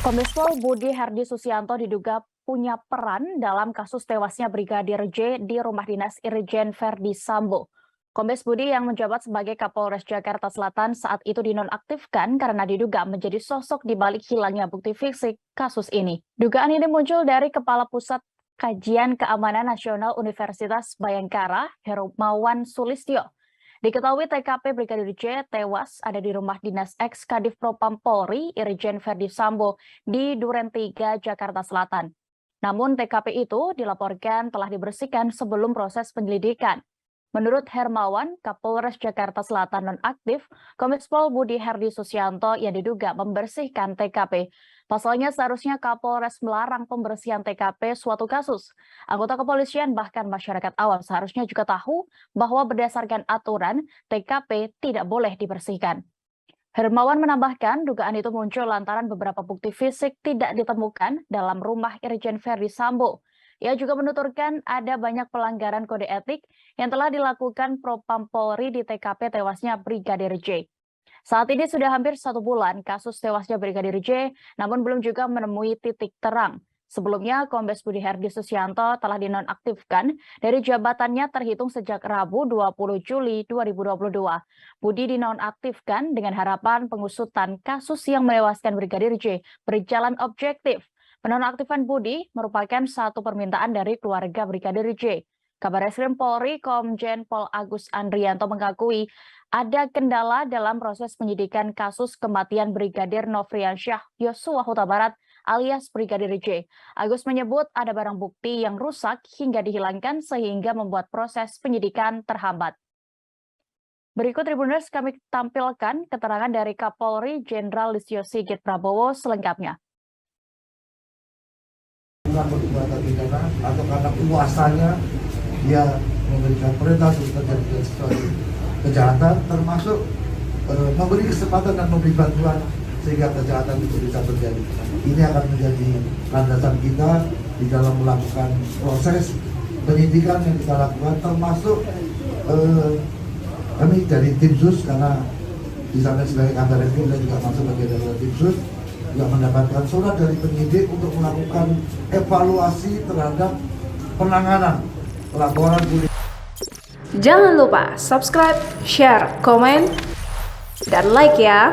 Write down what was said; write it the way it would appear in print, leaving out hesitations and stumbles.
Kombes Pol Budi Hardy Susianto diduga punya peran dalam kasus tewasnya Brigadir J di rumah dinas Irjen Verdi Sambo. Kombes Budi yang menjabat sebagai Kapolres Jakarta Selatan saat itu dinonaktifkan karena diduga menjadi sosok di balik hilangnya bukti fisik kasus ini. Dugaan ini muncul dari Kepala Pusat Kajian Keamanan Nasional Universitas Bayangkara, Hermawan Sulistyo. Diketahui TKP Brigadir J tewas ada di rumah dinas ex-Kadif Propam Polri Irjen Verdi Sambo di Duren 3, Jakarta Selatan. Namun TKP itu dilaporkan telah dibersihkan sebelum proses penyelidikan. Menurut Hermawan, Kapolres Jakarta Selatan nonaktif, Kombes Pol Budi Hardy Susianto yang diduga membersihkan TKP. Pasalnya seharusnya Kapolres melarang pembersihan TKP suatu kasus. Anggota kepolisian bahkan masyarakat awam seharusnya juga tahu bahwa berdasarkan aturan TKP tidak boleh dibersihkan. Hermawan menambahkan dugaan itu muncul lantaran beberapa bukti fisik tidak ditemukan dalam rumah Irjen Verdi Sambo. Ia juga menuturkan ada banyak pelanggaran kode etik yang telah dilakukan Propam Polri di TKP tewasnya Brigadir J. Saat ini sudah hampir 1 bulan kasus tewasnya Brigadir J, namun belum juga menemui titik terang. Sebelumnya, Kombes Budi Hardy Susianto telah dinonaktifkan dari jabatannya terhitung sejak Rabu 20 Juli 2022. Budi dinonaktifkan dengan harapan pengusutan kasus yang menewaskan Brigadir J berjalan objektif. Penonaktifan Budi merupakan satu permintaan dari keluarga Brigadir J. Kabarreskrim Polri Komjen Pol Agus Andrianto mengakui ada kendala dalam proses penyidikan kasus kematian Brigadir Nofriansyah Yosua Huta Barat alias Brigadir J. Agus menyebut ada barang bukti yang rusak hingga dihilangkan sehingga membuat proses penyidikan terhambat. Berikut Tribuners kami tampilkan keterangan dari Kapolri Jenderal Listio Sigit Prabowo selengkapnya. Perbuatan pidana atau karena kuasanya dia memberikan perintah untuk terjadi sesuatu kejahatan, termasuk memberi kesempatan dan memberi bantuan sehingga kejahatan itu bisa terjadi. Ini akan menjadi landasan kita di dalam melakukan proses penyidikan yang kita lakukan, termasuk kami dari tim sus karena di sana sebagai Kabarreskrim dan juga masuk bagian dari tim sus juga mendapatkan surat dari penyidik untuk melakukan evaluasi terhadap penanganan laporan. Jangan lupa subscribe, share, komen, dan like ya.